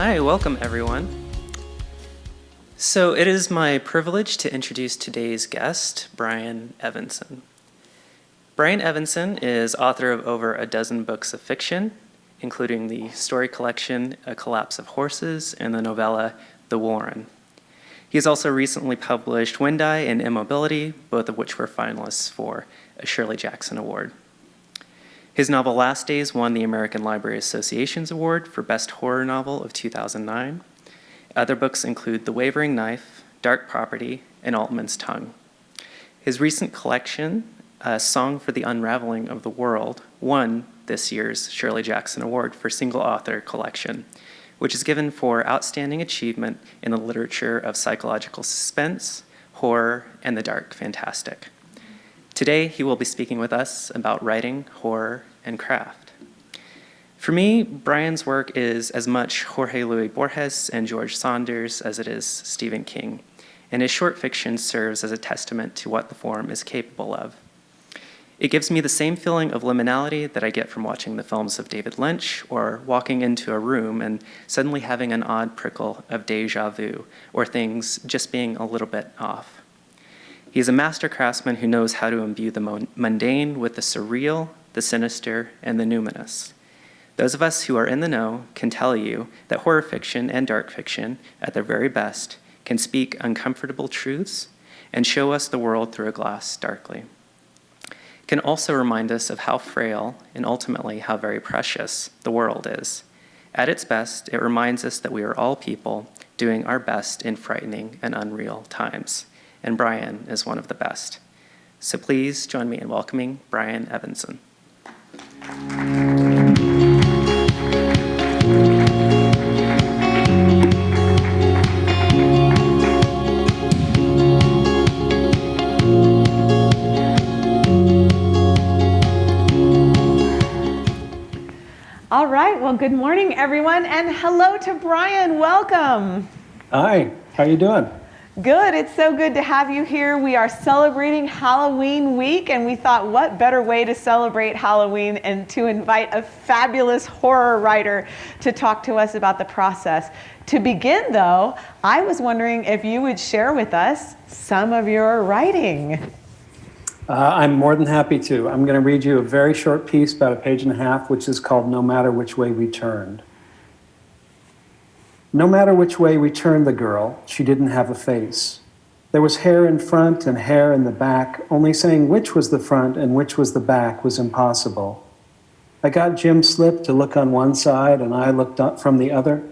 Hi, welcome everyone. So it is my privilege to introduce today's guest, Brian Evenson. Brian Evanson is author of over a dozen books of fiction, including the story collection A Collapse of Horses and the novella The Warren. He has also recently published Windeye and Immobility, both of which were finalists for a Shirley Jackson Award. His novel Last Days won the American Library Association's Award for Best Horror Novel of 2009. Other books include The Wavering Knife, Dark Property, and Altmann's Tongue. His recent collection, A Song for the Unraveling of the World, won this year's Shirley Jackson Award for Single Author Collection, which is given for outstanding achievement in the literature of psychological suspense, horror, and the dark fantastic. Today, he will be speaking with us about writing, horror, and craft. For me, Brian's work is as much Jorge Luis Borges and George Saunders as it is Stephen King, and his short fiction serves as a testament to what the form is capable of. It gives me the same feeling of liminality that I get from watching the films of David Lynch or walking into a room and suddenly having an odd prickle of déjà vu or things just being a little bit off. He is a master craftsman who knows how to imbue the mundane with the surreal, the sinister, and the numinous. Those of us who are in the know can tell you that horror fiction and dark fiction, at their very best, can speak uncomfortable truths and show us the world through a glass darkly. It can also remind us of how frail and ultimately how very precious the world is. At its best, it reminds us that we are all people doing our best in frightening and unreal times. And Brian is one of the best. So please join me in welcoming Brian Evenson. All right, well, good morning, everyone, and hello to Brian. Welcome. Hi, how you doing? Good. It's so good to have you here. We are celebrating Halloween week, and we thought what better way to celebrate Halloween and to invite a fabulous horror writer to talk to us about the process. To begin, though, I was wondering if you would share with us some of your writing. I'm more than happy to. I'm going to read you a very short piece, about a page and a half, which is called No Matter Which Way We Turned. No matter which way we turned the girl, she didn't have a face. There was hair in front and hair in the back, only saying which was the front and which was the back was impossible. I got Jim Slip to look on one side and I looked up from the other,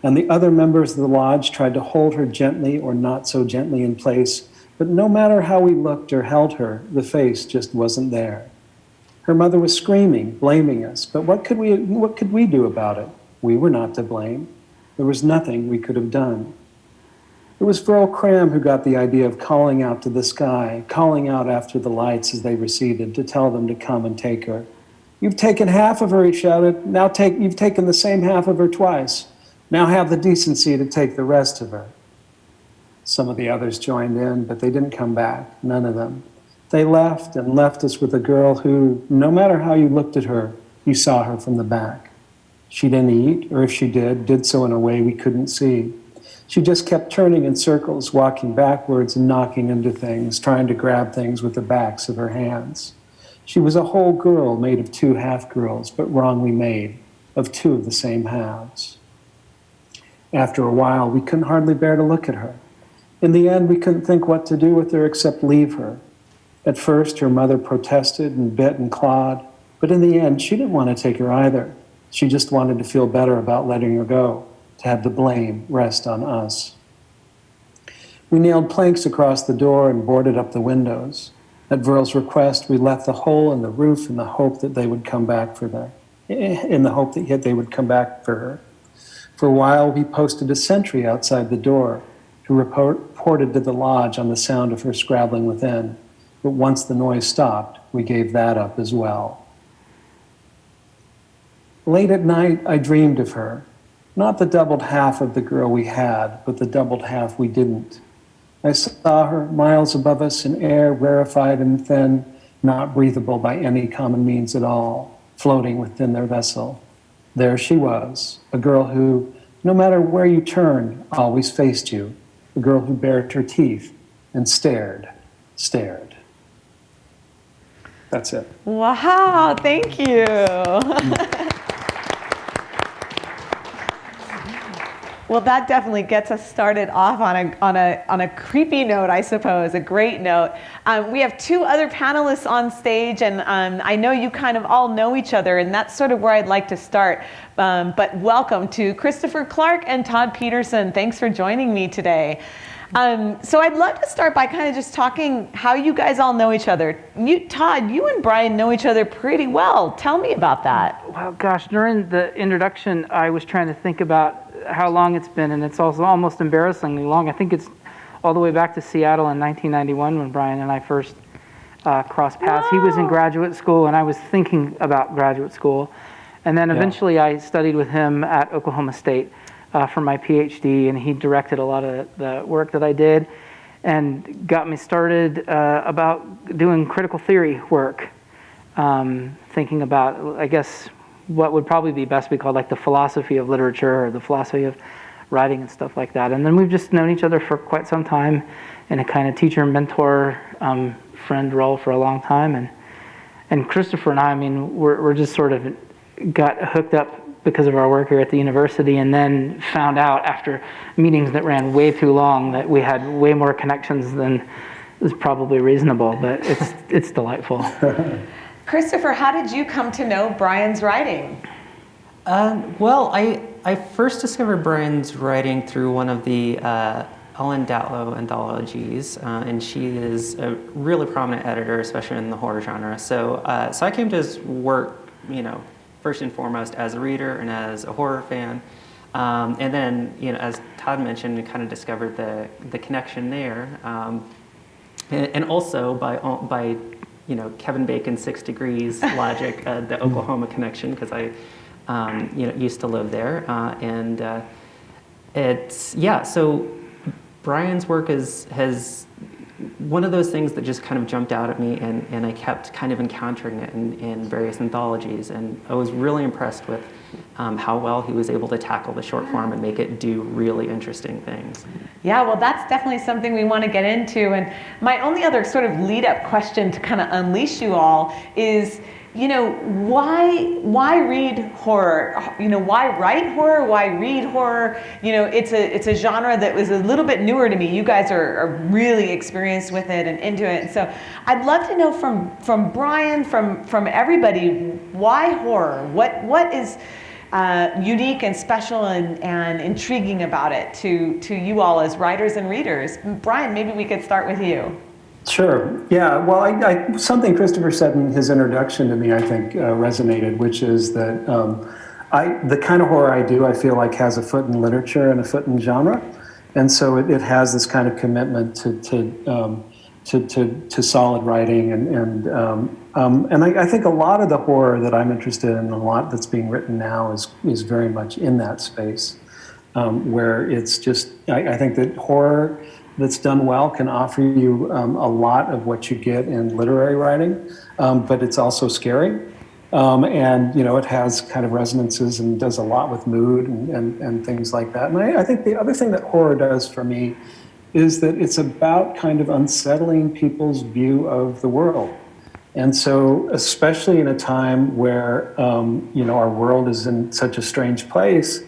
and the other members of the lodge tried to hold her gently or not so gently in place, but no matter how we looked or held her, the face just wasn't there. Her mother was screaming, blaming us, but what could we do about it? We were not to blame. There was nothing we could have done. It was Verl Cram who got the idea of calling out to the sky, calling out after the lights as they receded to tell them to come and take her. "You've taken half of her," he shouted. You've taken the same half of her twice. Now have the decency to take the rest of her." Some of the others joined in, but they didn't come back, none of them. They left and left us with a girl who, no matter how you looked at her, you saw her from the back. She didn't eat, or if she did so in a way we couldn't see. She just kept turning in circles, walking backwards and knocking into things, trying to grab things with the backs of her hands. She was a whole girl made of two half-girls, but wrongly made, of two of the same halves. After a while, we couldn't hardly bear to look at her. In the end, we couldn't think what to do with her except leave her. At first, her mother protested and bit and clawed, but in the end, she didn't want to take her either. She just wanted to feel better about letting her go, to have the blame rest on us. We nailed planks across the door and boarded up the windows. At Verl's request, we left the hole in the roof in the hope that they would come back for in the hope that they would come back for her. For a while, we posted a sentry outside the door who reported to the lodge on the sound of her scrabbling within. But once the noise stopped, we gave that up as well. Late at night, I dreamed of her. Not the doubled half of the girl we had, but the doubled half we didn't. I saw her miles above us in air rarefied and thin, not breathable by any common means at all, floating within their vessel. There she was, a girl who, no matter where you turned, always faced you, a girl who bared her teeth and stared. That's it. Wow, thank you. Well, that definitely gets us started off on a creepy note, I suppose, a great note. We have two other panelists on stage, and I know you kind of all know each other, and that's sort of where I'd like to start. But welcome to Christopher Clark and Todd Petersen. Thanks for joining me today. So I'd love to start by kind of just talking how you guys all know each other. Todd, you and Brian know each other pretty well. Tell me about that. Well, gosh, during the introduction, I was trying to think about how long it's been, and it's also almost embarrassingly long. I think it's all the way back to Seattle in 1991 when Brian and I first crossed paths. He was in graduate school, and I was thinking about graduate school. And then eventually I studied with him at Oklahoma State for my PhD, and he directed a lot of the work that I did and got me started about doing critical theory work, thinking about, I guess, what would probably be best be called like the philosophy of literature or the philosophy of writing and stuff like that. And then we've just known each other for quite some time in a kind of teacher, mentor, friend role for a long time. And Christopher and I mean, we're just sort of got hooked up because of our work here at the university, and then found out after meetings that ran way too long that we had way more connections than is probably reasonable, but it's delightful. Christopher, how did you come to know Brian's writing? Well, I first discovered Brian's writing through one of the Ellen Datlow anthologies, and she is a really prominent editor, especially in the horror genre. So I came to his work, first and foremost as a reader and as a horror fan, and then, as Todd mentioned, kind of discovered the connection there, and also by Kevin Bacon's 6 Degrees logic, the Oklahoma connection, because I used to live there, and so Brian's work has one of those things that just kind of jumped out at me, and I kept kind of encountering it in various anthologies, and I was really impressed with how well he was able to tackle the short form and make it do really interesting things. Yeah, well, that's definitely something we want to get into. And my only other sort of lead-up question to kind of unleash you all is, why read horror? Why write horror? Why read horror? It's a genre that was a little bit newer to me. You guys are really experienced with it and into it. So I'd love to know from Brian, from everybody, why horror? What is unique and special and intriguing about it to you all as writers and readers? Brian, maybe we could start with you. Sure. Yeah. Well, I something Christopher said in his introduction to me, I think, resonated, which is that the kind of horror I do, I feel like has a foot in literature and a foot in genre, and so it has this kind of commitment to solid writing, and I think a lot of the horror that I'm interested in, a lot that's being written now, is very much in that space, where it's just I think that horror that's done well can offer you a lot of what you get in literary writing, but it's also scary, and it has kind of resonances and does a lot with mood and things like that. And I think the other thing that horror does for me is that it's about kind of unsettling people's view of the world. And so, especially in a time where our world is in such a strange place,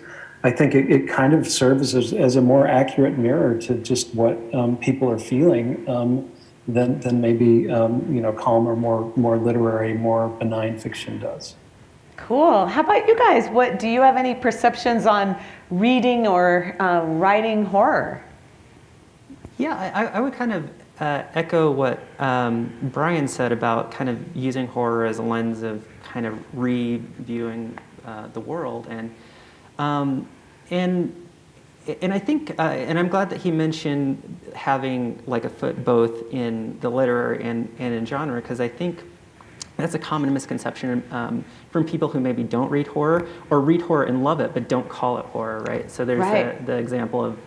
I think it kind of serves as a more accurate mirror to just what people are feeling than maybe calmer, more literary, more benign fiction does. Cool. How about you guys? Do you have any perceptions on reading or writing horror? Yeah, I would kind of echo what Brian said about kind of using horror as a lens of kind of reviewing the world, and I think, and I'm glad that he mentioned having like a foot both in the literary and in genre, because I think that's a common misconception from people who maybe don't read horror or read horror and love it but don't call it horror, right? So there's the example of,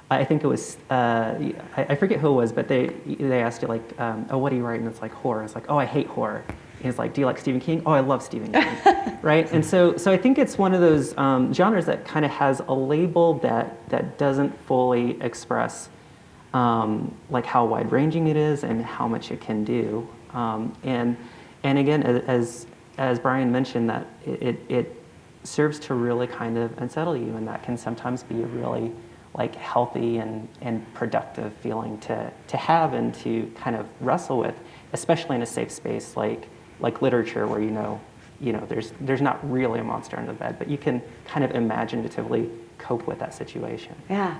I think it was, I forget who it was, but they asked you like, oh, what are you writing? It's like horror. It's like, oh, I hate horror. And it's like, do you like Stephen King? Oh, I love Stephen King, right? And so I think it's one of those genres that kind of has a label that doesn't fully express like how wide-ranging it is and how much it can do. And again, as Brian mentioned, that it serves to really kind of unsettle you, and that can sometimes be a really like healthy and productive feeling to have and to kind of wrestle with, especially in a safe space like literature, where you know there's not really a monster under the bed, but you can kind of imaginatively cope with that situation. Yeah.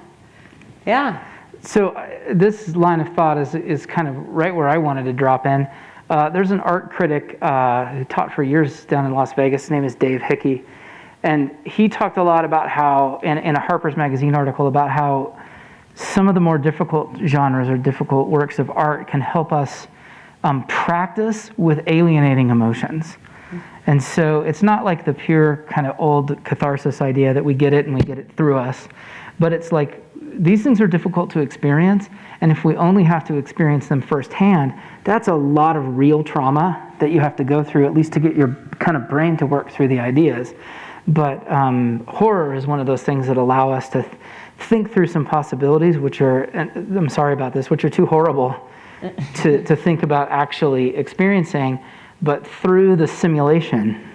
So this line of thought is kind of right where I wanted to drop in. There's an art critic who taught for years down in Las Vegas. His name is Dave Hickey. And he talked a lot about how, in a Harper's Magazine article, about how some of the more difficult genres or difficult works of art can help us practice with alienating emotions. And so it's not like the pure kind of old catharsis idea that we get it and we get it through us, but it's like these things are difficult to experience, and if we only have to experience them firsthand, that's a lot of real trauma that you have to go through, at least to get your kind of brain to work through the ideas. But horror is one of those things that allow us to think through some possibilities, which are, and I'm sorry about this, which are too horrible to think about actually experiencing, but through the simulation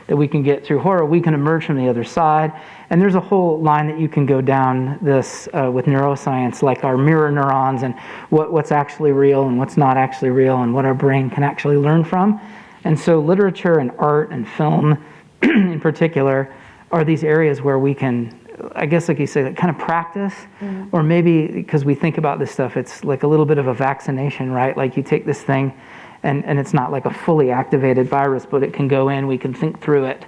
that we can get through horror, we can emerge from the other side. And there's a whole line that you can go down this with neuroscience, like our mirror neurons and what's actually real and what's not actually real and what our brain can actually learn from. And so literature and art and film in particular are these areas where we can, I guess like you say, kind of practice, or maybe because we think about this stuff, it's like a little bit of a vaccination, right? Like you take this thing and it's not like a fully activated virus, but it can go in, we can think through it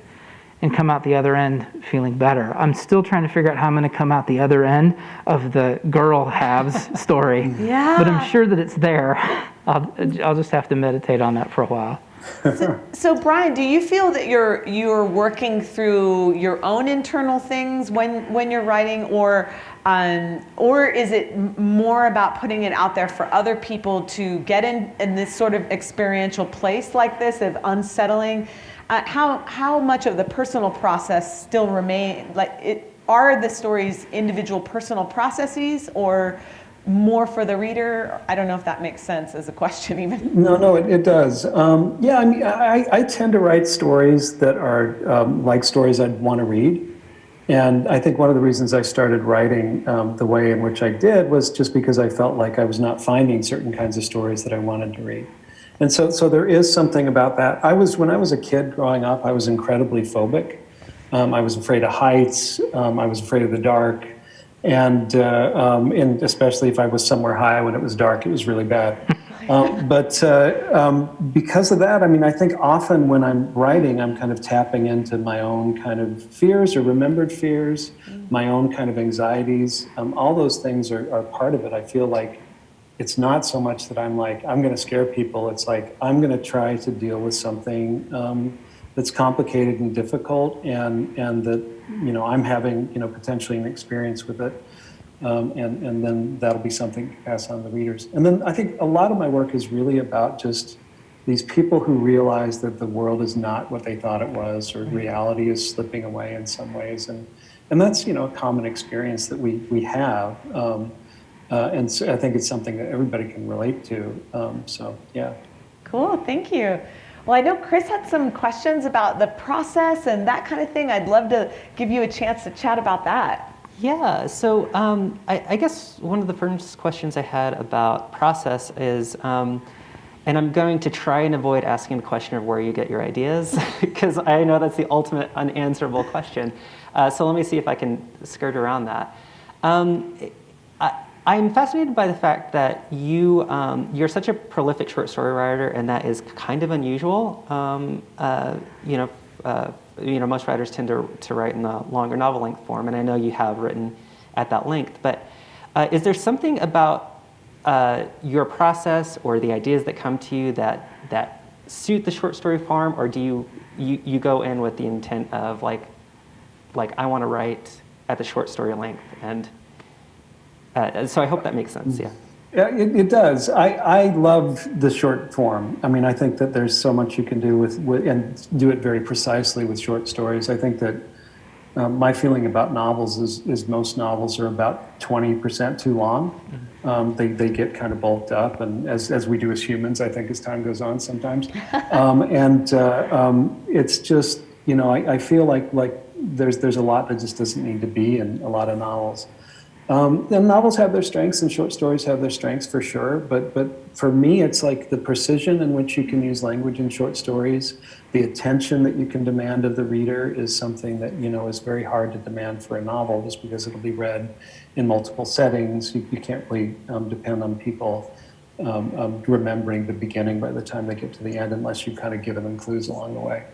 and come out the other end feeling better. I'm still trying to figure out how I'm going to come out the other end of the girl halves story. Yeah. But I'm sure that it's there. I'll just have to meditate on that for a while. So Brian, do you feel that you're working through your own internal things when you're writing, or is it more about putting it out there for other people to get in this sort of experiential place like this of unsettling? How much of the personal process still remain? Are the stories individual personal processes, or more for the reader? I don't know if that makes sense as a question even. No, it does. Yeah, I mean, I tend to write stories that are like stories I'd want to read. And I think one of the reasons I started writing the way in which I did was just because I felt like I was not finding certain kinds of stories that I wanted to read. And so there is something about that. When I was a kid growing up, I was incredibly phobic. I was afraid of heights. I was afraid of the dark. And especially if I was somewhere high when it was dark, it was really bad. But because of that, I mean, I think often when I'm writing, I'm kind of tapping into my own kind of fears or remembered fears, my own kind of anxieties. All those things are part of it. I feel like it's not so much that I'm like, I'm going to scare people. It's like, I'm going to try to deal with something that's complicated and difficult, and that, I'm having, potentially an experience with it. And then that'll be something to pass on to readers. And then I think a lot of my work is really about just these people who realize that the world is not what they thought it was, or reality is slipping away in some ways. And that's, a common experience that we have. And so I think it's something that everybody can relate to. So, yeah. Cool, thank you. Well, I know Chris had some questions about the process and that kind of thing. I'd love to give you a chance to chat about that. Yeah, so I guess one of the first questions I had about process is, and I'm going to try and avoid asking the question of where you get your ideas, because I know that's the ultimate unanswerable question. So let me see if I can skirt around that. I'm fascinated by the fact that you're such a prolific short story writer, and that is kind of unusual. Most writers tend to write in the longer novel length form, and I know you have written at that length. But is there something about your process or the ideas that come to you that suit the short story form, or do you go in with the intent of like I want to write at the short story length? And so I hope that makes sense. Yeah. Yeah, it does. I love the short form. I mean, I think that there's so much you can do with and do it very precisely with short stories. I think that my feeling about novels is most novels are about 20% too long. They get kind of bulked up, and as we do as humans, I think as time goes on sometimes. It's just, I feel like there's a lot that just doesn't need to be in a lot of novels. And novels have their strengths and short stories have their strengths for sure, but for me it's like the precision in which you can use language in short stories, the attention that you can demand of the reader is something that is very hard to demand for a novel, just because it'll be read in multiple settings. You can't really depend on people remembering the beginning by the time they get to the end, unless you've kind of given them clues along the way.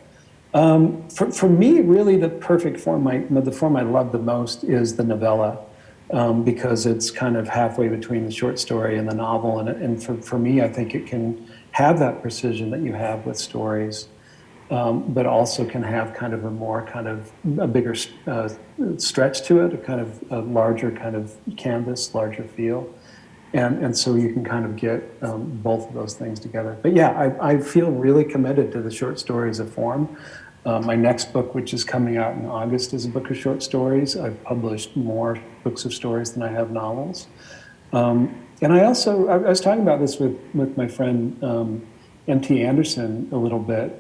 For me, really the perfect form, the form I love the most is the novella. Because it's kind of halfway between the short story and the novel. And for me, I think it can have that precision that you have with stories, but also can have kind of a bigger stretch to it, a kind of a larger kind of canvas, larger feel. And so you can kind of get both of those things together. But yeah, I feel really committed to the short story as a form. My next book, which is coming out in August, is a book of short stories. I've published more books of stories than I have novels. And I was talking about this with my friend M.T. Anderson a little bit.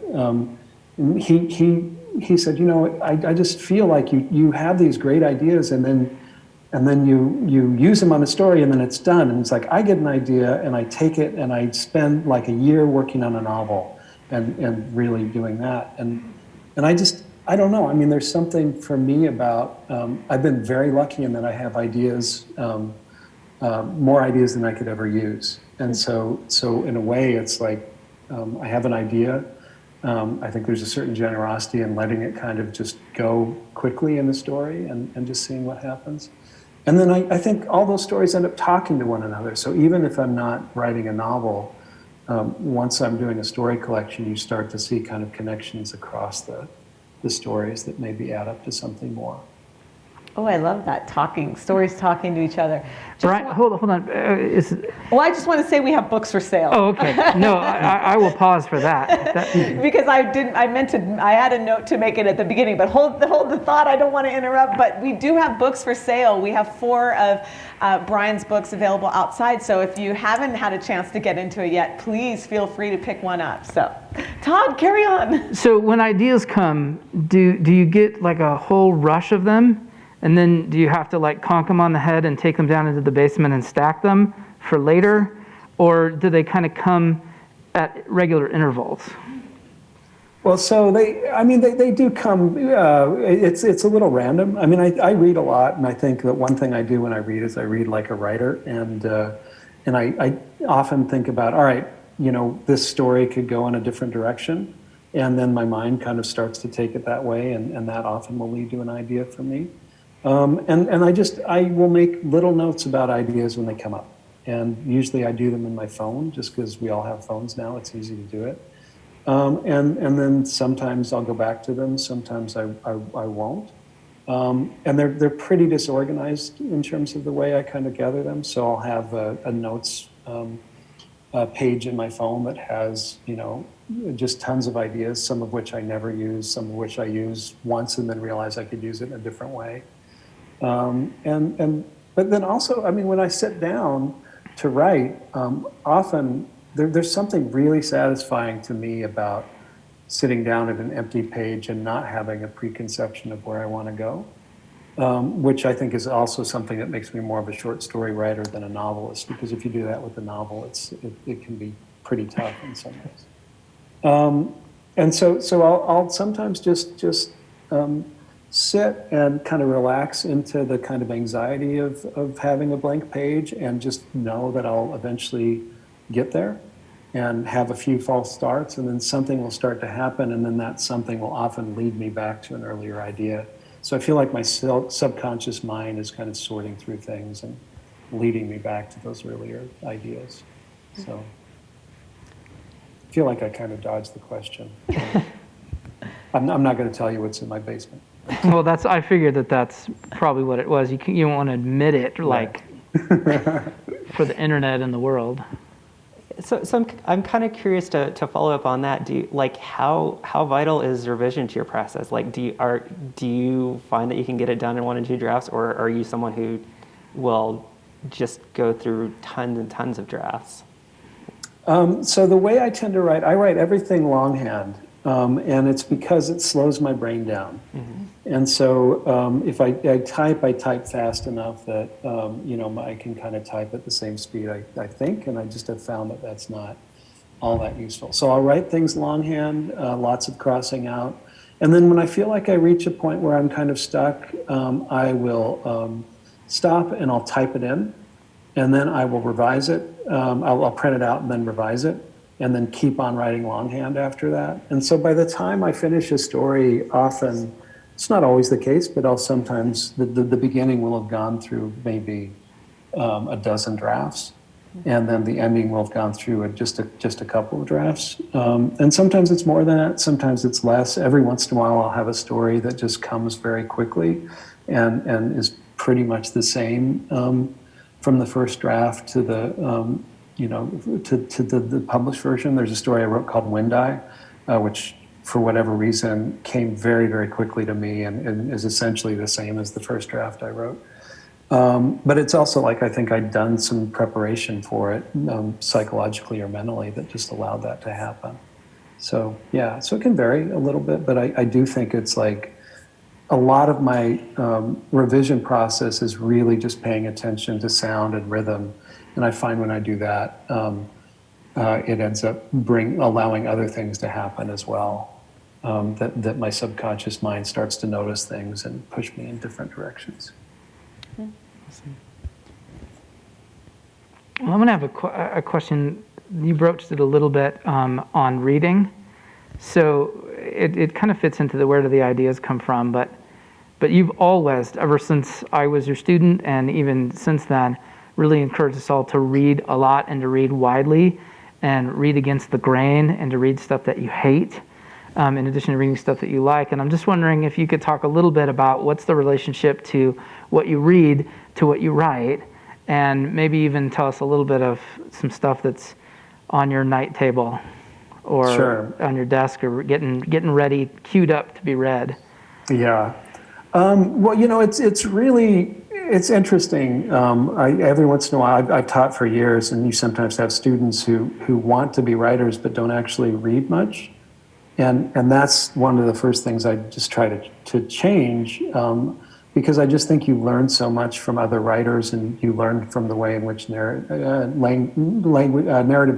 He said, I just feel like you have these great ideas and then you use them on a story and then it's done. And it's like, I get an idea and I take it and I spend like a year working on a novel and really doing that. And I don't know. I mean, there's something for me about, I've been very lucky in that I have ideas, more ideas than I could ever use. And so in a way, it's like, I have an idea. I think there's a certain generosity in letting it kind of just go quickly in the story and just seeing what happens. And then I think all those stories end up talking to one another. So even if I'm not writing a novel, once I'm doing a story collection, you start to see kind of connections across the stories that maybe add up to something more. Oh, I love that, stories talking to each other. Brian, hold on. Well, I just want to say we have books for sale. Oh, okay. No, I will pause for that. Because I had a note to make it at the beginning, but hold the thought, I don't want to interrupt, but we do have books for sale. We have 4 of Brian's books available outside, so if you haven't had a chance to get into it yet, please feel free to pick one up. So, Todd, carry on. So when ideas come, do you get like a whole rush of them? And then do you have to like conk them on the head and take them down into the basement and stack them for later? Or do they kind of come at regular intervals? Well, so they do come, it's a little random. I mean, I read a lot, and I think that one thing I do when I read is I read like a writer, and I often think about, all right, this story could go in a different direction, and then my mind kind of starts to take it that way, and that often will lead to an idea for me. I will make little notes about ideas when they come up. And usually I do them in my phone, just because we all have phones now, it's easy to do it. And then sometimes I'll go back to them, sometimes I won't. And they're pretty disorganized in terms of the way I kind of gather them. So I'll have a notes page in my phone that has, just tons of ideas, some of which I never use, some of which I use once and then realize I could use it in a different way. But then also, I mean, when I sit down to write, often there's something really satisfying to me about sitting down at an empty page and not having a preconception of where I want to go, which I think is also something that makes me more of a short story writer than a novelist, because if you do that with a novel, it can be pretty tough in some ways. And so I'll sometimes just sit and kind of relax into the kind of anxiety of having a blank page and just know that I'll eventually get there and have a few false starts, and then something will start to happen, and then that something will often lead me back to an earlier idea. So I feel like my subconscious mind is kind of sorting through things and leading me back to those earlier ideas. So I feel like I kind of dodged the question. I'm not going to tell you what's in my basement. Well, I figured that's probably what it was. You don't want to admit it, like, for the internet and the world. So I'm kind of curious to follow up on that. How vital is revision to your process? Like, do you find that you can get it done in 1 and 2 drafts, or are you someone who will just go through tons and tons of drafts? So the way I tend to write, I write everything longhand, and it's because it slows my brain down. Mm-hmm. And so if I type fast enough that, I can kind of type at the same speed, I think, and I just have found that that's not all that useful. So I'll write things longhand, lots of crossing out. And then when I feel like I reach a point where I'm kind of stuck, I will stop and I'll type it in, and then I will revise it. I'll print it out and then revise it, and then keep on writing longhand after that. And so by the time I finish a story, often, it's not always the case, but I'll sometimes, the beginning will have gone through maybe a dozen drafts, and then the ending will have gone through just a couple of drafts. And sometimes it's more than that, sometimes it's less. Every once in a while I'll have a story that just comes very quickly and is pretty much the same from the first draft to the to the published version. There's a story I wrote called Windeye, which for whatever reason came very, very quickly to me and is essentially the same as the first draft I wrote. But it's also like I think I'd done some preparation for it, psychologically or mentally, that just allowed that to happen. So yeah, so it can vary a little bit, but I do think it's like a lot of my revision process is really just paying attention to sound and rhythm. And I find when I do that, it ends up allowing other things to happen as well. That my subconscious mind starts to notice things and push me in different directions. Well, I'm going to have a question. You broached it a little bit on reading. So it kind of fits into where do the ideas come from, but you've always, ever since I was your student and even since then, really encouraged us all to read a lot and to read widely and read against the grain and to read stuff that you hate, in addition to reading stuff that you like. And I'm just wondering if you could talk a little bit about what's the relationship to what you read to what you write, and maybe even tell us a little bit of some stuff that's on your night table or Sure. on your desk or getting ready, queued up to be read. Yeah. Well, it's interesting. Every once in a while, I've taught for years, and you sometimes have students who want to be writers but don't actually read much. And that's one of the first things I just try to change, because I just think you learn so much from other writers, and you learn from the way in which narrative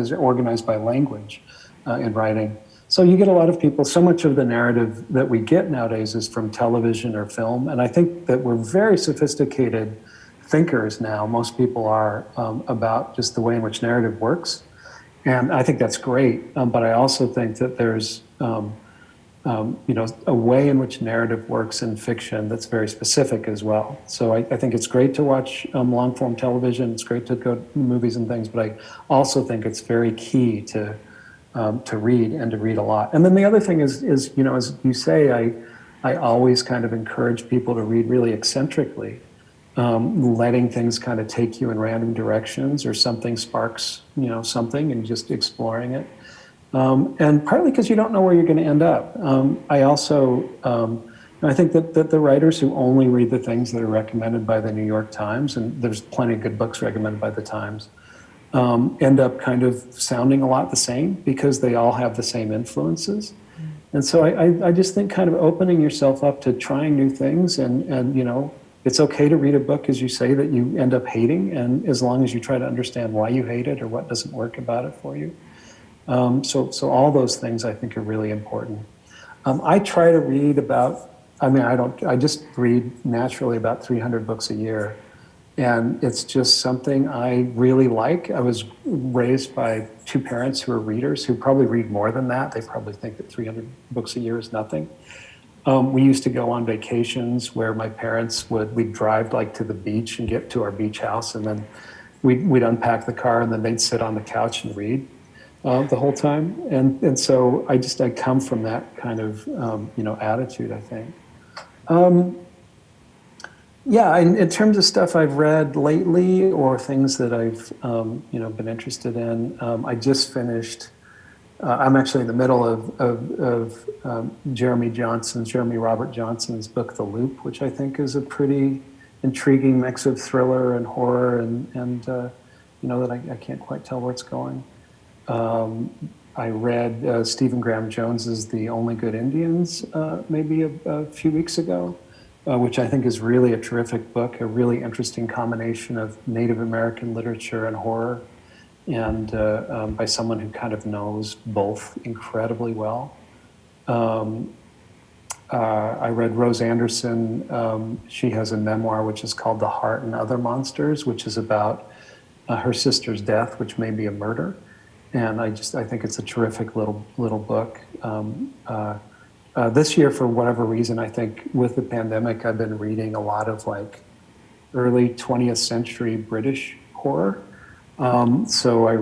is organized by language in writing. So you get a lot of people, so much of the narrative that we get nowadays is from television or film, and I think that we're very sophisticated thinkers now, most people are, about just the way in which narrative works. And I think that's great, but I also think that there's a way in which narrative works in fiction that's very specific as well. So I think it's great to watch long-form television, it's great to go to movies and things, but I also think it's very key to read and to read a lot. And then the other thing is as you say, I always kind of encourage people to read really eccentrically, letting things kind of take you in random directions, or something sparks, something, and just exploring it. And partly because you don't know where you're going to end up. I also, I think that the writers who only read the things that are recommended by the New York Times, and there's plenty of good books recommended by the Times, end up kind of sounding a lot the same because they all have the same influences. And so I just think kind of opening yourself up to trying new things, and it's okay to read a book, as you say, that you end up hating, and as long as you try to understand why you hate it or what doesn't work about it for you. So all those things I think are really important. I try to read about I mean, I just read naturally about 300 books a year. And it's just something I really like. I was raised by two parents who are readers who probably read more than that. They probably think that 300 books a year is nothing. We used to go on vacations where my parents we'd drive like to the beach and get to our beach house, and then we'd unpack the car, and then they'd sit on the couch and read the whole time. And so I come from that kind of, attitude, I think. Yeah, in terms of stuff I've read lately or things that I've, been interested in, I just finished, I'm actually in the middle of Jeremy Robert Johnson's book, The Loop, which I think is a pretty intriguing mix of thriller and horror and that I can't quite tell where it's going. I read Stephen Graham Jones's The Only Good Indians maybe a few weeks ago. Which I think is really a terrific book, a really interesting combination of Native American literature and horror, and by someone who kind of knows both incredibly well. I read Rose Anderson. She has a memoir which is called The Heart and Other Monsters, which is about her sister's death, which may be a murder. And I think it's a terrific little book. This year, for whatever reason, I think with the pandemic, I've been reading a lot of like early 20th century British horror. So I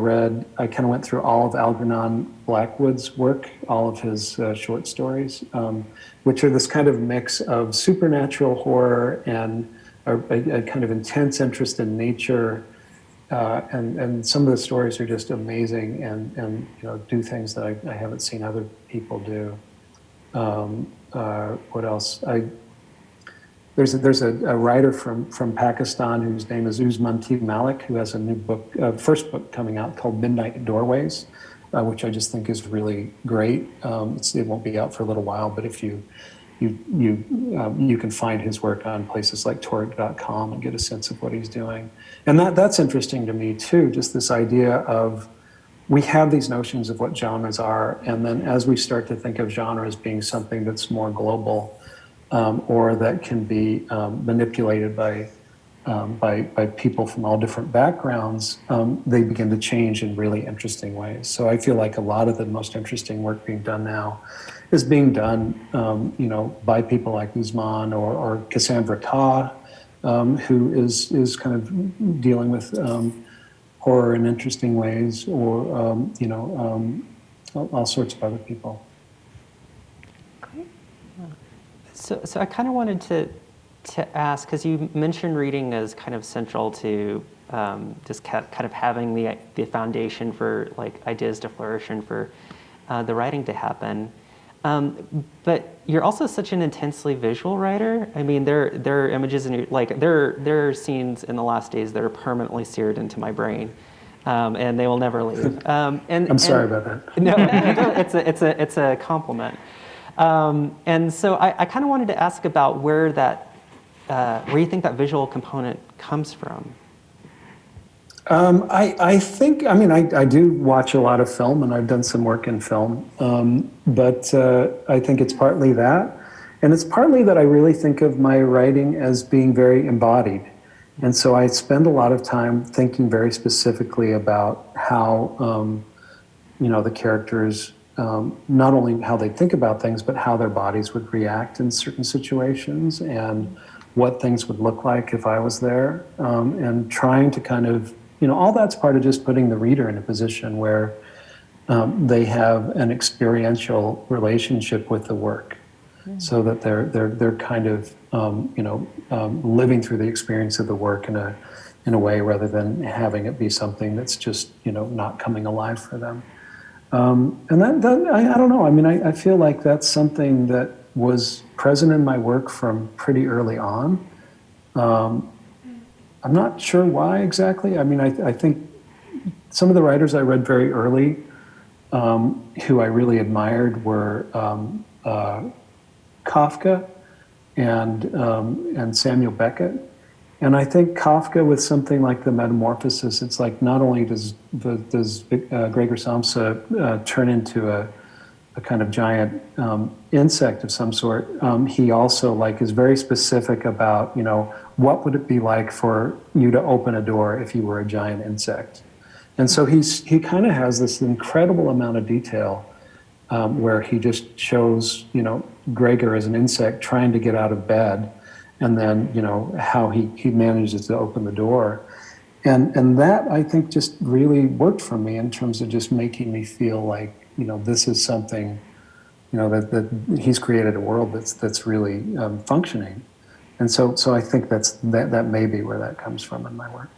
kind of went through all of Algernon Blackwood's work, all of his short stories, which are this kind of mix of supernatural horror and a kind of intense interest in nature. And some of the stories are just amazing and do things that I haven't seen other people do. What else? There's a writer from Pakistan whose name is Usman T. Malik, who has a new book, first book coming out called Midnight Doorways, which I just think is really great. It won't be out for a little while, but if you can find his work on places like Torrent.com and get a sense of what he's doing. And that's interesting to me too, just this idea of we have these notions of what genres are, and then as we start to think of genre as being something that's more global, or that can be manipulated by people from all different backgrounds, they begin to change in really interesting ways. So I feel like a lot of the most interesting work being done now is being done, by people like Usman or Cassandra Kah, who is kind of dealing with horror in interesting ways, or all sorts of other people. So I kind of wanted to ask, because you mentioned reading as kind of central to just kind of having the foundation for like ideas to flourish and for the writing to happen. But you're also such an intensely visual writer. I mean, there are images in your, like there are scenes in the last days that are permanently seared into my brain, and they will never leave. I'm sorry about that. No, it's a compliment. And so I kind of wanted to ask about where you think that visual component comes from. I think, I do watch a lot of film, and I've done some work in film, but I think it's partly that. And it's partly that I really think of my writing as being very embodied. And so I spend a lot of time thinking very specifically about how, the characters, not only how they think about things, but how their bodies would react in certain situations and what things would look like if I was there, and trying to kind of, all that's part of just putting the reader in a position where they have an experiential relationship with the work, so that they're kind of living through the experience of the work in a way, rather than having it be something that's just not coming alive for them. And that I don't know. I feel like that's something that was present in my work from pretty early on. I'm not sure why exactly. I think some of the writers I read very early, who I really admired, were Kafka and Samuel Beckett. And I think Kafka, with something like The Metamorphosis, it's like not only does Gregor Samsa turn into a kind of giant insect of some sort, he also like is very specific about, what would it be like for you to open a door if you were a giant insect? And so he kind of has this incredible amount of detail where he just shows, Gregor as an insect trying to get out of bed, and then, how he manages to open the door. And that, I think, just really worked for me in terms of just making me feel like, this is something, that he's created a world that's really functioning. And so I think that may be where that comes from in my work.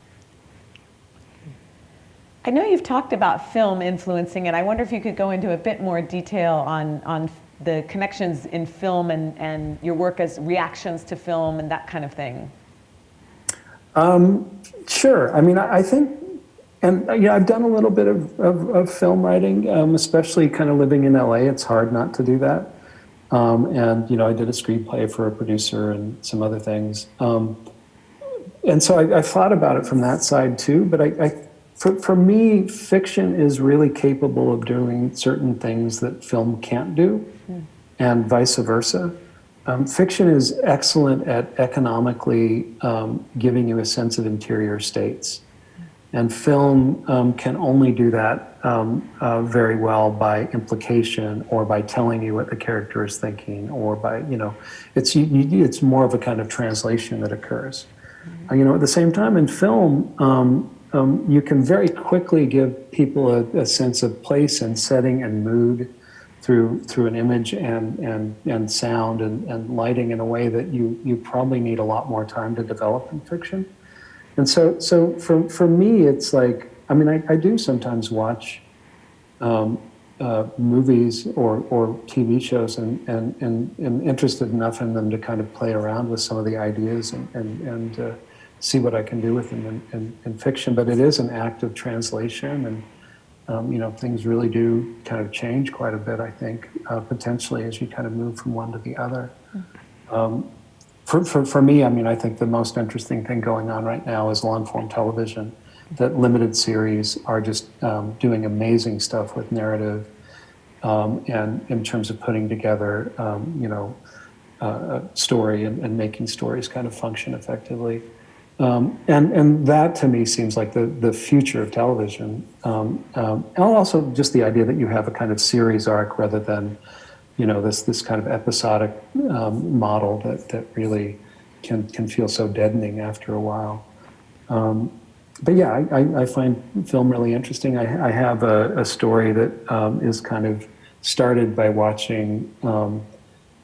I know you've talked about film influencing it. I wonder if you could go into a bit more detail on the connections in film and your work as reactions to film and that kind of thing. Sure. I mean, I think, and I've done a little bit of film writing, especially kind of living in LA. It's hard not to do that. And I did a screenplay for a producer and some other things. And so I thought about it from that side too. But for me, fiction is really capable of doing certain things that film can't do, and vice versa. Fiction is excellent at economically giving you a sense of interior states. And film can only do that very well by implication, or by telling you what the character is thinking, or by, it's more of a kind of translation that occurs. At the same time in film, you can very quickly give people a sense of place and setting and mood through an image and sound and lighting in a way that you probably need a lot more time to develop in fiction. And so for me, it's like, I do sometimes watch movies or TV shows and am interested enough in them to kind of play around with some of the ideas and see what I can do with them in fiction. But it is an act of translation, and things really do kind of change quite a bit, I think, potentially as you kind of move from one to the other. For me, I think the most interesting thing going on right now is long-form television. That limited series are just doing amazing stuff with narrative, and in terms of putting together, a story and making stories kind of function effectively. And that to me seems like the future of television. And also just the idea that you have a kind of series arc rather than, this kind of episodic model that really can feel so deadening after a while. But yeah, I find film really interesting. I have a story that is kind of started by watching.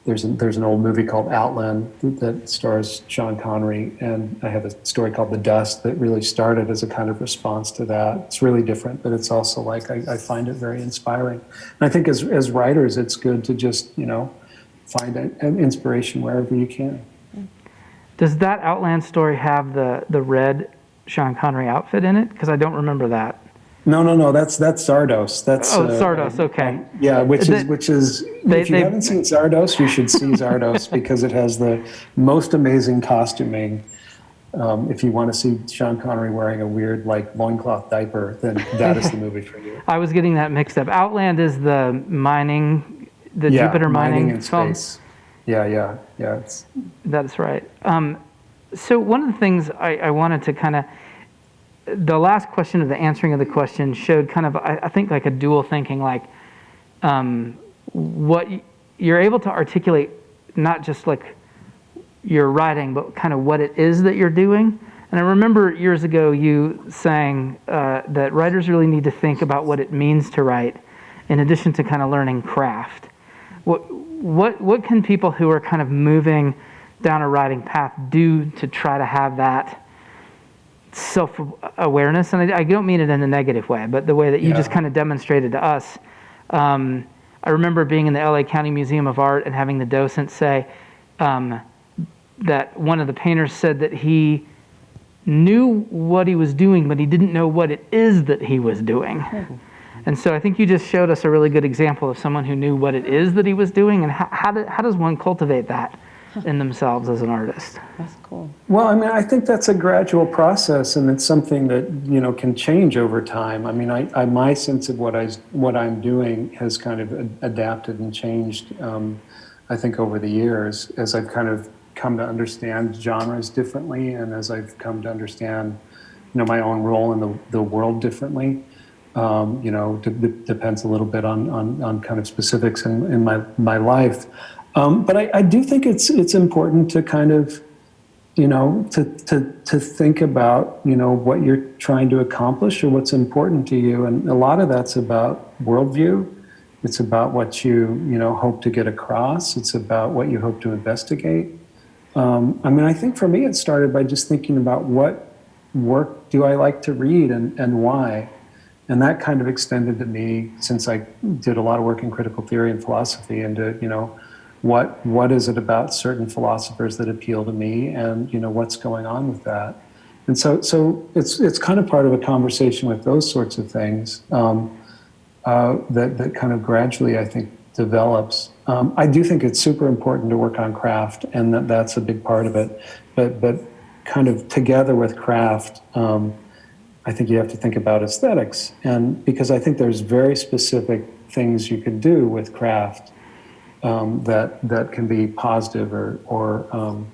There's an old movie called Altmann that stars Sean Connery, and I have a story called The Dust that really started as a kind of response to that. It's really different, but it's also like I find it very inspiring. And I think as writers, it's good to just find an inspiration wherever you can. Does that Outland story have the red Sean Connery outfit in it? Because I don't remember that. No. That's Zardos. That's Zardos. Okay. Yeah, which is if you haven't seen Zardos, you should see Zardos because it has the most amazing costuming. If you want to see Sean Connery wearing a weird loincloth diaper, then that is the movie for you. I was getting that mixed up. Outland is the Jupiter mining in film. space. Yeah. That's right. So one of the things I wanted to kind of, the last question of the answering of the question showed kind of, I think, like a dual thinking, what you're able to articulate, not just like your writing, but kind of what it is that you're doing. And I remember years ago you saying that writers really need to think about what it means to write, in addition to kind of learning craft. What can people who are kind of moving down a writing path do to try to have that self-awareness? And I don't mean it in a negative way, but the way that you just kind of demonstrated to us. I remember being in the LA County Museum of Art and having the docent say that one of the painters said that he knew what he was doing, but he didn't know what it is that he was doing. And so I think you just showed us a really good example of someone who knew what it is that he was doing, and how does one cultivate that? in themselves as an artist. That's cool. Well, I mean, I think that's a gradual process, and it's something that, you know, can change over time. I mean, my sense of what I'm doing has kind of adapted and changed, I think, over the years as I've kind of come to understand genres differently, and as I've come to understand, you know, my own role in the world differently. You know, depends a little bit on kind of specifics in my life. But I do think it's important to kind of, you know, to think about, you know, what you're trying to accomplish or what's important to you. And a lot of that's about worldview. It's about what you know, hope to get across. It's about what you hope to investigate. I mean, I think for me, it started by just thinking about what work do I like to read and why. And that kind of extended to me, since I did a lot of work in critical theory and philosophy, into, you know, what is it about certain philosophers that appeal to me, and, you know, what's going on with that. And so it's kind of part of a conversation with those sorts of things that kind of gradually, I think, develops. I do think it's super important to work on craft, and that's a big part of it. But kind of together with craft, I think you have to think about aesthetics, and because I think there's very specific things you can do with craft that can be positive or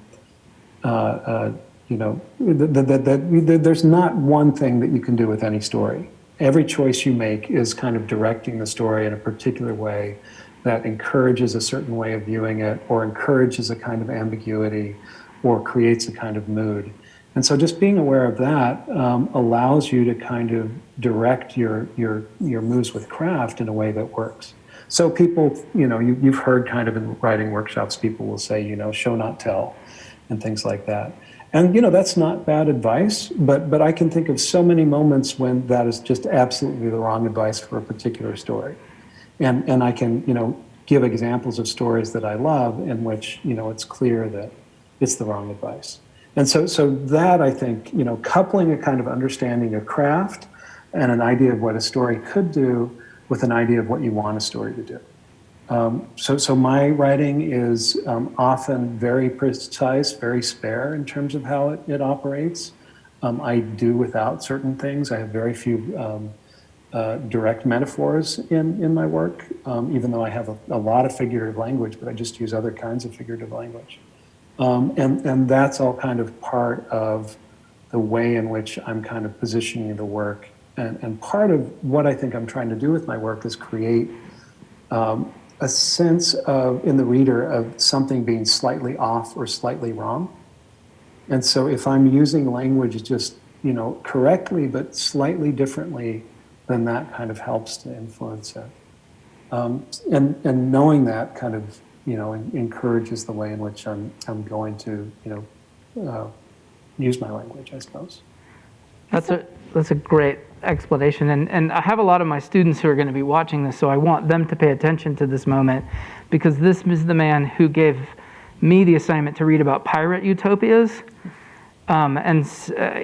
you know, there's not one thing that you can do with any story. Every choice you make is kind of directing the story in a particular way that encourages a certain way of viewing it, or encourages a kind of ambiguity, or creates a kind of mood. And so just being aware of that allows you to kind of direct your moves with craft in a way that works. So people, you know, you've heard kind of in writing workshops, people will say, you know, show not tell, and things like that. And, you know, that's not bad advice, but I can think of so many moments when that is just absolutely the wrong advice for a particular story. And I can, you know, give examples of stories that I love in which, you know, it's clear that it's the wrong advice. And so that, I think, you know, coupling a kind of understanding of craft and an idea of what a story could do with an idea of what you want a story to do. So my writing is often very precise, very spare in terms of how it operates. I do without certain things. I have very few direct metaphors in my work, even though I have a lot of figurative language, but I just use other kinds of figurative language. And that's all kind of part of the way in which I'm kind of positioning the work. And part of what I think I'm trying to do with my work is create a sense of, in the reader, of something being slightly off or slightly wrong. And so if I'm using language just, you know, correctly but slightly differently, then that kind of helps to influence it. And knowing that kind of, you know, encourages the way in which I'm going to, you know, use my language, I suppose. That's a great explanation, and I have a lot of my students who are going to be watching this, so I want them to pay attention to this moment, because this is the man who gave me the assignment to read about pirate utopias, and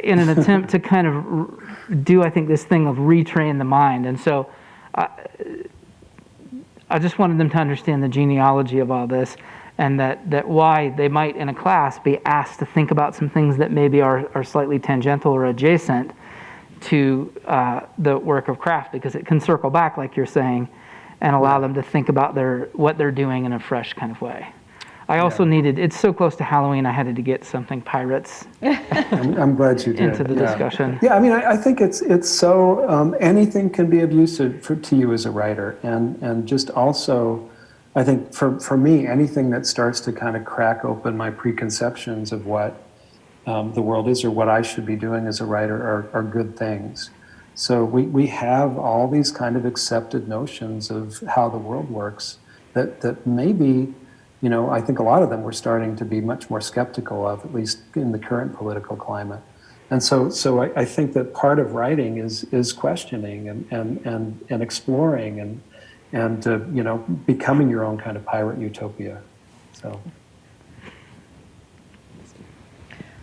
in an attempt to kind of do, I think, this thing of retrain the mind. And so I just wanted them to understand the genealogy of all this, and that why they might in a class be asked to think about some things that maybe are slightly tangential or adjacent to the work of craft, because it can circle back, like you're saying, and allow them to think about what they're doing in a fresh kind of way. I also needed, it's so close to Halloween, I had to get something pirates I'm glad you did. into the discussion. Yeah, I mean, I think it's so, anything can be abusive to you as a writer. And just also, I think for me, anything that starts to kind of crack open my preconceptions of what the world is or what I should be doing as a writer are good things. So we have all these kind of accepted notions of how the world works that maybe, you know, I think a lot of them we're starting to be much more skeptical of, at least in the current political climate. And so I think that part of writing is questioning and exploring and you know, becoming your own kind of pirate utopia. So.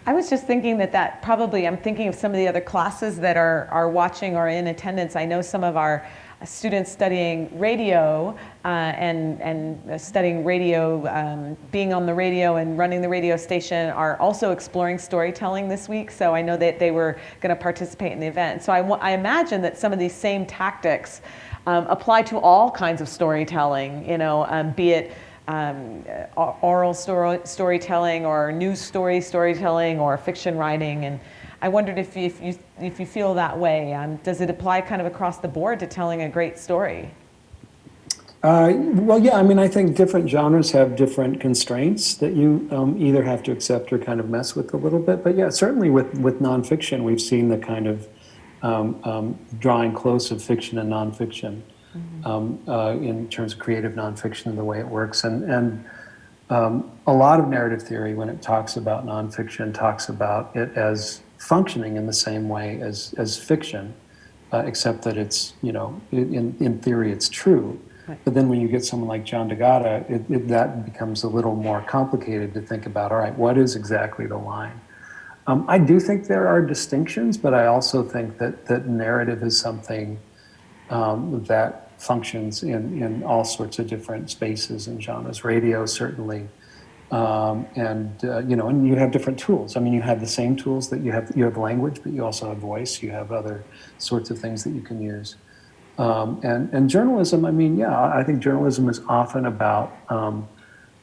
I was just thinking that probably, I'm thinking of some of the other classes that are watching or in attendance. I know some of our students studying radio and studying radio, being on the radio and running the radio station are also exploring storytelling this week. So I know that they were going to participate in the event. So I imagine that some of these same tactics apply to all kinds of storytelling, be it oral storytelling or news storytelling or fiction writing. And I wondered if you feel that way. Does it apply kind of across the board to telling a great story? Well, yeah, I mean, I think different genres have different constraints that you either have to accept or kind of mess with a little bit. But yeah, certainly with nonfiction, we've seen the kind of drawing close of fiction and nonfiction in terms of creative nonfiction and the way it works. And a lot of narrative theory, when it talks about nonfiction, talks about it as functioning in the same way as fiction, except that it's, in theory it's true. Right. But then when you get someone like John D'Agata, that becomes a little more complicated to think about, all right, what is exactly the line? I do think there are distinctions, but I also think that narrative is something that functions in all sorts of different spaces and genres. Radio, certainly. And you have different tools. I mean, you have the same tools that you have language, but you also have voice. You have other sorts of things that you can use. And journalism, I mean, yeah, I think journalism is often about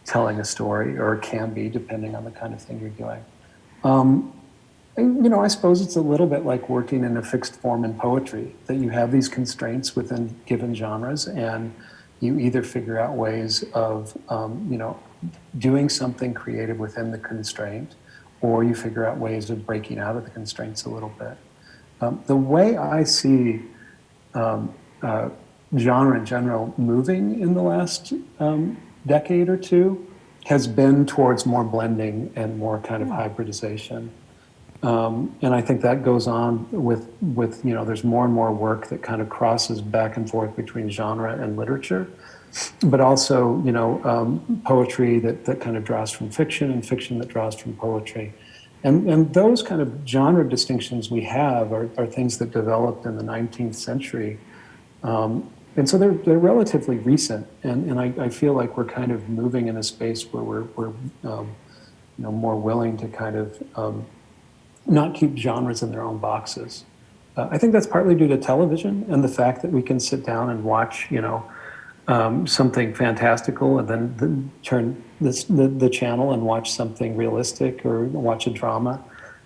telling a story, or it can be, depending on the kind of thing you're doing. I suppose it's a little bit like working in a fixed form in poetry, that you have these constraints within given genres, and you either figure out ways of, doing something creative within the constraint, or you figure out ways of breaking out of the constraints a little bit. The way I see genre in general moving in the last decade or two has been towards more blending and more kind of hybridization. And I think that goes on with there's more and more work that kind of crosses back and forth between genre and literature, but also, poetry that kind of draws from fiction, and fiction that draws from poetry. And those kind of genre distinctions we have are things that developed in the 19th century. And so they're relatively recent. And I feel like we're kind of moving in a space where we're more willing to kind of not keep genres in their own boxes. I think that's partly due to television and the fact that we can sit down and watch, something fantastical, and then turn the channel and watch something realistic or watch a drama.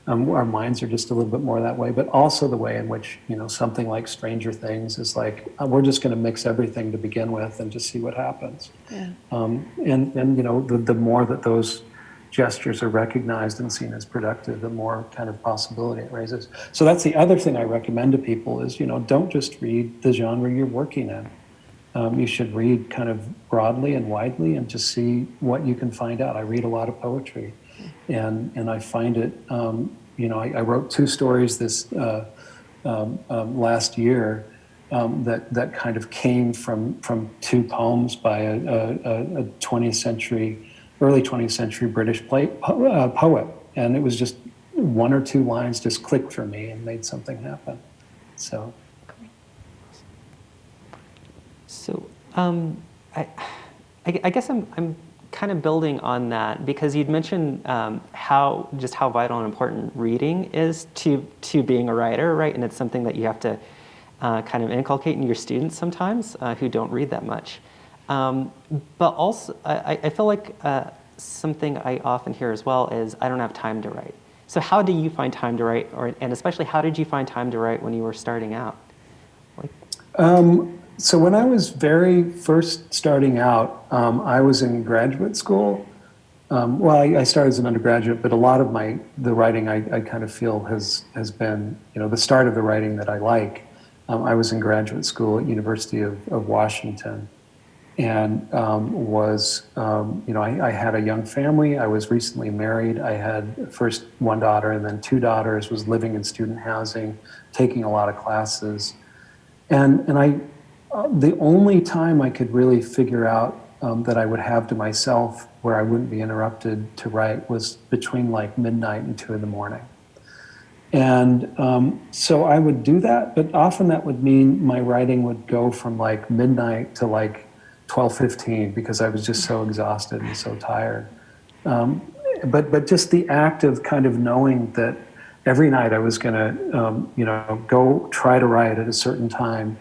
Our minds are just a little bit more that way, but also the way in which, something like Stranger Things is like, we're just going to mix everything to begin with and just see what happens. Yeah. The more that those gestures are recognized and seen as productive, the more kind of possibility it raises. So that's the other thing I recommend to people is, don't just read the genre you're working in. You should read kind of broadly and widely and just see what you can find out. I read a lot of poetry, and I find it, I wrote 2 stories this last year that kind of came from 2 poems by a 20th century, early 20th century British poet. And it was just 1 or 2 lines just clicked for me and made something happen. So I guess I'm kind of building on that, because you'd mentioned how vital and important reading is to being a writer, right? And it's something that you have to kind of inculcate in your students sometimes who don't read that much. But also, I feel like something I often hear as well is, I don't have time to write. So how do you find time to write, and especially how did you find time to write when you were starting out? So when I was very first starting out, I was in graduate school. I started as an undergraduate, but a lot of the writing I kind of feel has been, the start of the writing that I like. I was in graduate school at University of Washington, and I had a young family. I was recently married. I had first 1 daughter and then 2 daughters, was living in student housing, taking a lot of classes. And the only time I could really figure out that I would have to myself where I wouldn't be interrupted to write was between like midnight and 2 in the morning. And so I would do that, but often that would mean my writing would go from like midnight to like 12:15 because I was just so exhausted and so tired. But just the act of kind of knowing that every night I was going to, go try to write at a certain time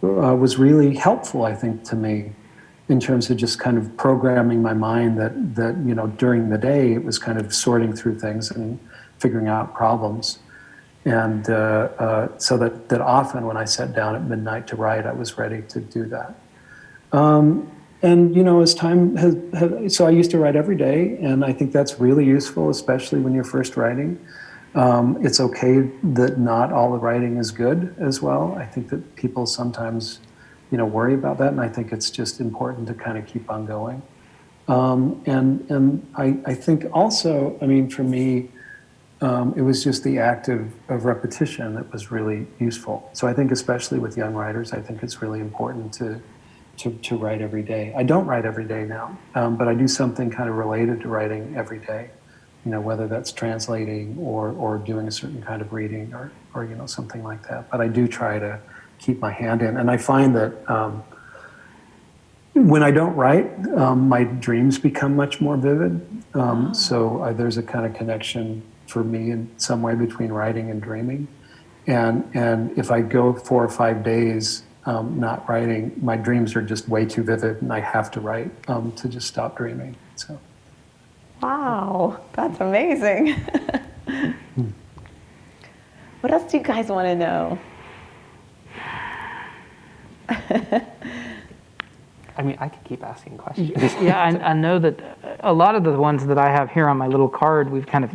was really helpful, I think, to me in terms of just kind of programming my mind that during the day it was kind of sorting through things and figuring out problems. And so that often when I sat down at midnight to write, I was ready to do that. And as time has, so I used to write every day, and I think that's really useful, especially when you're first writing. It's okay that not all the writing is good as well. I think that people sometimes, worry about that, and I think it's just important to kind of keep on going. And I think also, for me, it was just the act of repetition that was really useful. So I think especially with young writers, I think it's really important to write every day. I don't write every day now, but I do something kind of related to writing every day, whether that's translating or doing a certain kind of reading or something like that. But I do try to keep my hand in. And I find that when I don't write, my dreams become much more vivid. So there's a kind of connection for me in some way between writing and dreaming. And if I go 4 or 5 days not writing, my dreams are just way too vivid, and I have to write to just stop dreaming. So. Wow, that's amazing. What else do you guys want to know? I could keep asking questions. Yeah, I know that a lot of the ones that I have here on my little card, we've kind of.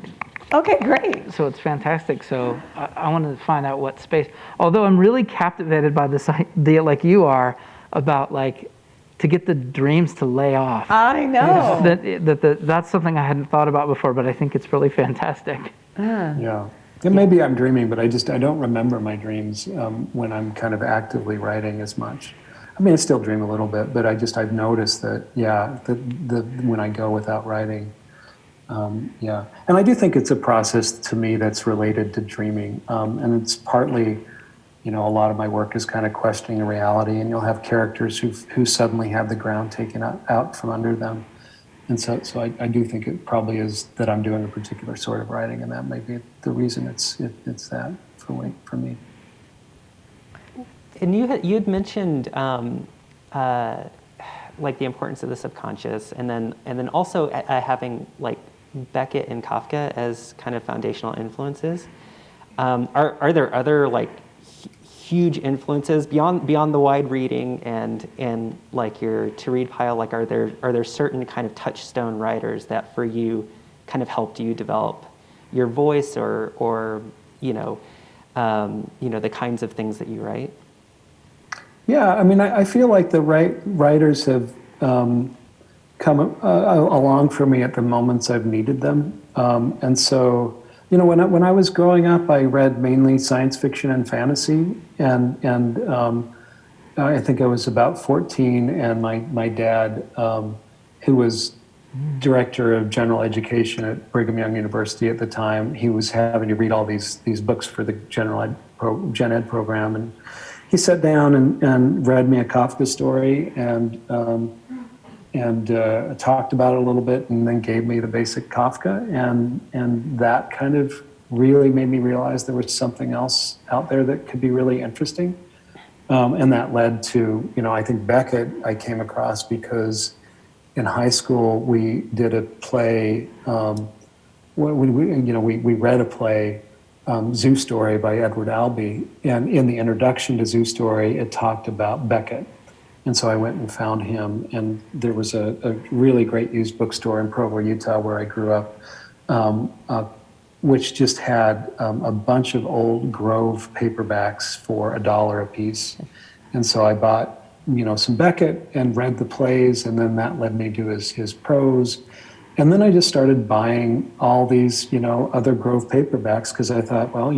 Okay, great. So it's fantastic. So I wanted to find out what space. Although I'm really captivated by this idea, like you are, about to get the dreams to lay off. I know. That's something I hadn't thought about before, but I think it's really fantastic. Yeah. And maybe I'm dreaming, but I don't remember my dreams when I'm kind of actively writing as much. I still dream a little bit, but I've noticed that, when I go without writing, and I do think it's a process to me that's related to dreaming, and it's partly, a lot of my work is kind of questioning reality, and you'll have characters who suddenly have the ground taken out from under them, and so I do think it probably is that I'm doing a particular sort of writing, and that may be the reason it's that for me. And you had mentioned the importance of the subconscious, and then also having Beckett and Kafka as kind of foundational influences. Are there other huge influences beyond the wide reading and your to read pile? Are there certain kind of touchstone writers that for you kind of helped you develop your voice or the kinds of things that you write? Yeah, I feel like the writers have come along for me at the moments I've needed them. And so, when I was growing up, I read mainly science fiction and fantasy. And I think I was about 14, and my dad, who was director of general education at Brigham Young University at the time, he was having to read all these books for the gen ed program. And he sat down and read me a Kafka story and talked about it a little bit, and then gave me the basic Kafka, and that kind of really made me realize there was something else out there that could be really interesting, and that led to I think Beckett I came across because in high school we did a play, we read a play. Zoo Story by Edward Albee, and in the introduction to Zoo Story, it talked about Beckett. And so I went and found him, and there was a really great used bookstore in Provo, Utah, where I grew up, which just had a bunch of old Grove paperbacks for $1 a piece. And so I bought, some Beckett and read the plays, and then that led me to his prose. And then I just started buying all these, other Grove paperbacks because I thought, well,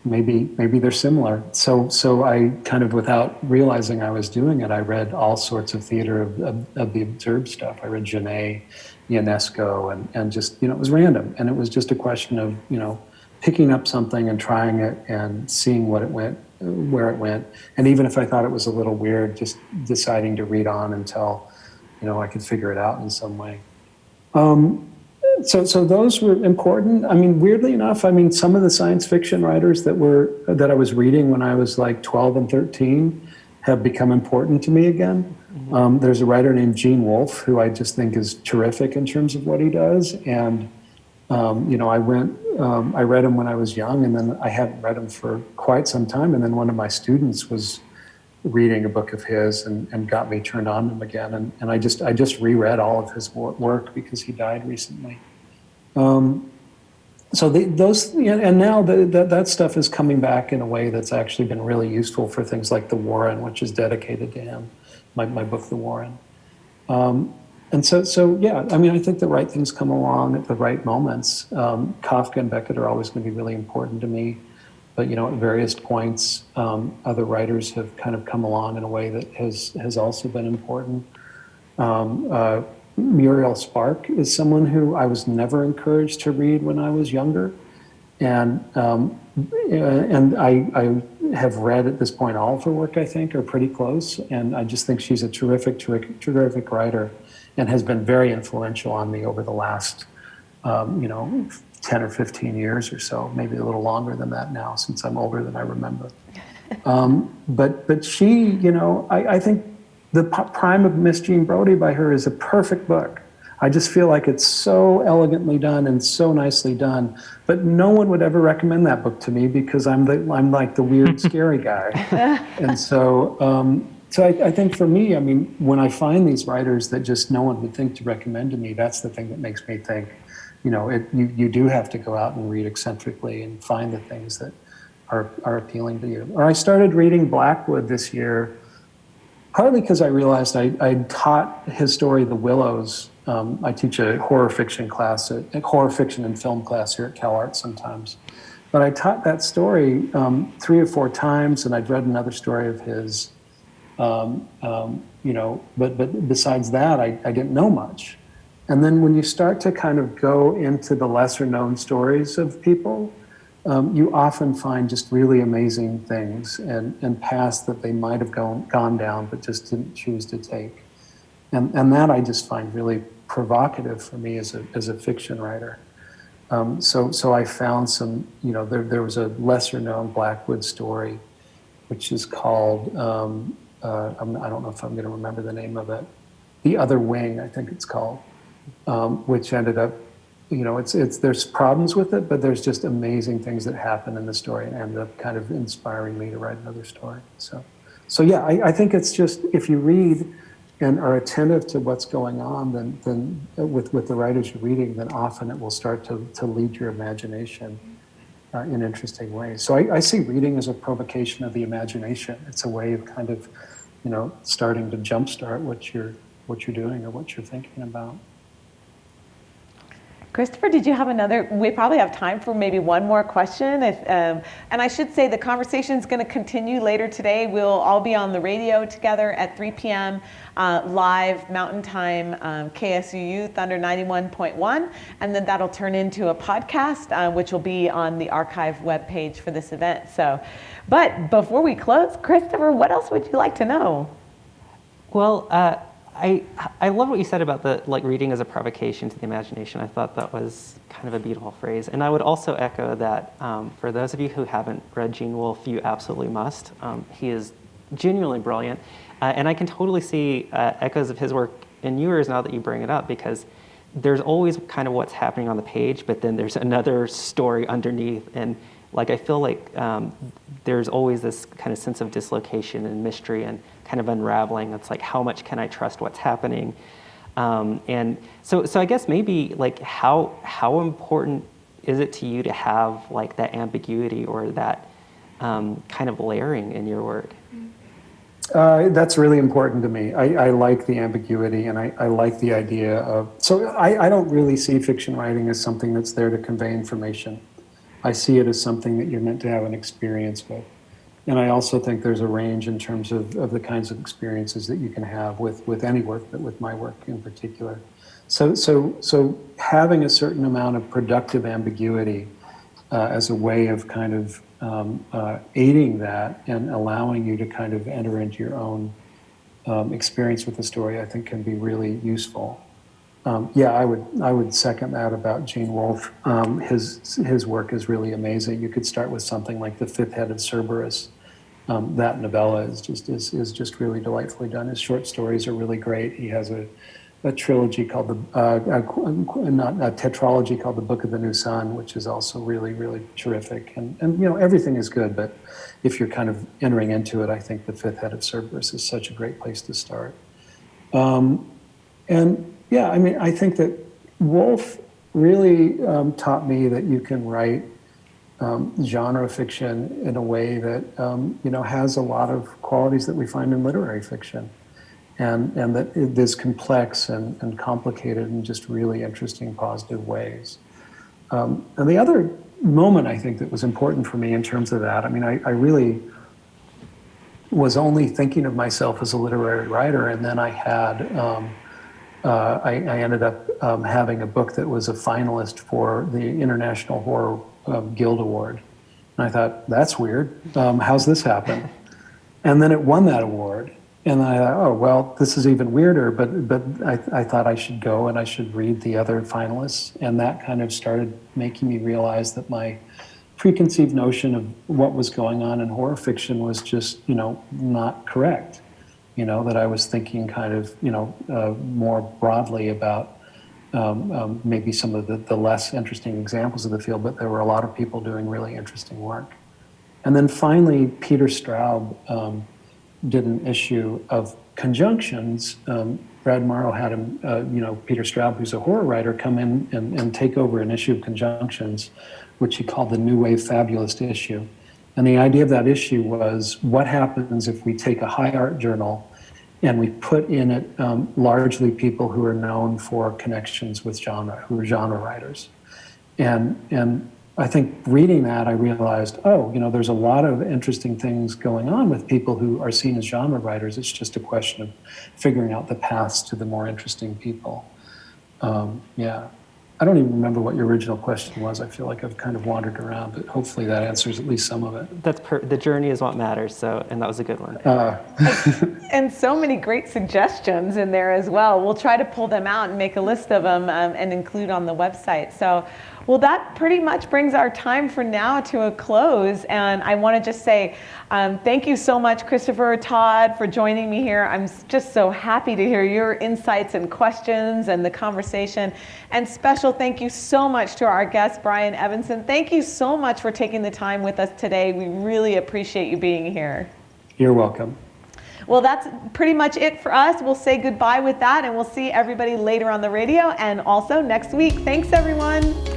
maybe they're similar. So I kind of, without realizing I was doing it, I read all sorts of theater of the absurd stuff. I read Genet, Ionesco, and just, it was random. And it was just a question of, picking up something and trying it and seeing where it went. And even if I thought it was a little weird, just deciding to read on until, I could figure it out in some way. So those were important. I mean, weirdly enough, some of the science fiction writers that I was reading when I was like 12 and 13 have become important to me again. There's a writer named Gene Wolfe who I just think is terrific in terms of what he does. And, I read him when I was young, and then I hadn't read him for quite some time. And then one of my students was reading a book of his and got me turned on to him again. And I just reread all of his work because he died recently. So and now that stuff is coming back in a way that's actually been really useful for things like The Warren, which is dedicated to him, my book, The Warren. And so yeah, I think the right things come along at the right moments. Kafka and Beckett are always going to be really important to me. But, at various points, other writers have kind of come along in a way that has also been important. Muriel Spark is someone who I was never encouraged to read when I was younger. And I have read at this point all of her work, I think, or pretty close. And I just think she's a terrific writer and has been very influential on me over the last, 10 or 15 years or so, maybe a little longer than that now, since I'm older than I remember. But she, I think The Prime of Miss Jean Brodie by her is a perfect book. I just feel like it's so elegantly done and so nicely done. But no one would ever recommend that book to me because I'm like the weird, scary guy. And so I think for me, when I find these writers that just no one would think to recommend to me, that's the thing that makes me think, you do have to go out and read eccentrically and find the things that are appealing to you. Or I started reading Blackwood this year, partly because I realized I taught his story, The Willows. I teach a horror fiction class, a horror fiction and film class here at CalArts sometimes. But I taught that story 3 or 4 times, and I'd read another story of his. But besides that, I didn't know much. And then when you start to kind of go into the lesser known stories of people, you often find just really amazing things and paths that they might have gone down but just didn't choose to take. And that I just find really provocative for me as a fiction writer. So I found some, there was a lesser known Blackwood story, which is called, I don't know if I'm going to remember the name of it, The Other Wing, I think it's called, which ended up, there's problems with it, but there's just amazing things that happen in the story and ended up kind of inspiring me to write another story. So yeah, I think it's just, if you read and are attentive to what's going on, then with the writers you're reading, then often it will start to lead your imagination in interesting ways. So I see reading as a provocation of the imagination. It's a way of kind of, starting to jumpstart what you're doing or what you're thinking about. Christopher, did you have another? We probably have time for maybe one more question. And I should say the conversation is going to continue later today. We'll all be on the radio together at 3 p.m. Live Mountain Time, KSUU Thunder 91.1. And then that'll turn into a podcast, which will be on the archive webpage for this event. But before we close, Christopher, what else would you like to know? Well, I love what you said about the reading as a provocation to the imagination. I thought that was kind of a beautiful phrase. And I would also echo that for those of you who haven't read Gene Wolfe, you absolutely must. He is genuinely brilliant. And I can totally see echoes of his work in yours now that you bring it up, because there's always kind of what's happening on the page, but then there's another story underneath. And I feel like there's always this kind of sense of dislocation and mystery and kind of unraveling. It's like, how much can I trust what's happening? And so I guess maybe how important is it to you to have that ambiguity or that kind of layering in your work? That's really important to me. I like the ambiguity, and I like the idea of, so I don't really see fiction writing as something that's there to convey information. I see it as something that you're meant to have an experience with. And I also think there's a range in terms of the kinds of experiences that you can have with any work, but with my work in particular. So having a certain amount of productive ambiguity as a way of kind of aiding that and allowing you to kind of enter into your own experience with the story, I think can be really useful. Yeah, I would second that about Gene Wolfe. His work is really amazing. You could start with something like The Fifth-Headed Cerberus. That novella is just really delightfully done. His short stories are really great. He has a trilogy called not a tetralogy called The Book of the New Sun, which is also really, really terrific. And you know, everything is good, but if you're kind of entering into it, I think The Fifth-Headed Cerberus is such a great place to start. And yeah, I mean, I think that Wolfe really taught me that you can write genre fiction in a way that you know, has a lot of qualities that we find in literary fiction, and that it is complex and complicated in just really interesting, positive ways. And the other moment I think that was important for me in terms of that, I mean, I really was only thinking of myself as a literary writer, and then I had I ended up having a book that was a finalist for the International Horror Guild Award. And I thought, that's weird. How's this happen? And then it won that award. And I thought, oh, well, this is even weirder, but I thought I should go and I should read the other finalists. And that kind of started making me realize that my preconceived notion of what was going on in horror fiction was just, you know, not correct. You know, that I was thinking kind of, you know, more broadly about maybe some of the less interesting examples of the field, but there were a lot of people doing really interesting work. And then finally, Peter Straub did an issue of Conjunctions. Brad Morrow had him, you know, Peter Straub, who's a horror writer, come in and take over an issue of Conjunctions, which he called the New Wave Fabulist issue. And the idea of that issue was, what happens if we take a high art journal and we put in it largely people who are known for connections with genre, who are genre writers. And I think reading that, I realized, oh, you know, there's a lot of interesting things going on with people who are seen as genre writers. It's just a question of figuring out the paths to the more interesting people. Yeah. I don't even remember what your original question was. I feel like I've kind of wandered around, but hopefully that answers at least some of it. The journey is what matters, and that was a good one. And so many great suggestions in there as well. We'll try to pull them out and make a list of them and include on the website. So, well, that pretty much brings our time for now to a close. And I want to just say thank you so much, Christopher, Todd, for joining me here. I'm just so happy to hear your insights and questions and the conversation. And special thank you so much to our guest, Brian Evanson. Thank you so much for taking the time with us today. We really appreciate you being here. You're welcome. Well, that's pretty much it for us. We'll say goodbye with that, and we'll see everybody later on the radio and also next week. Thanks, everyone.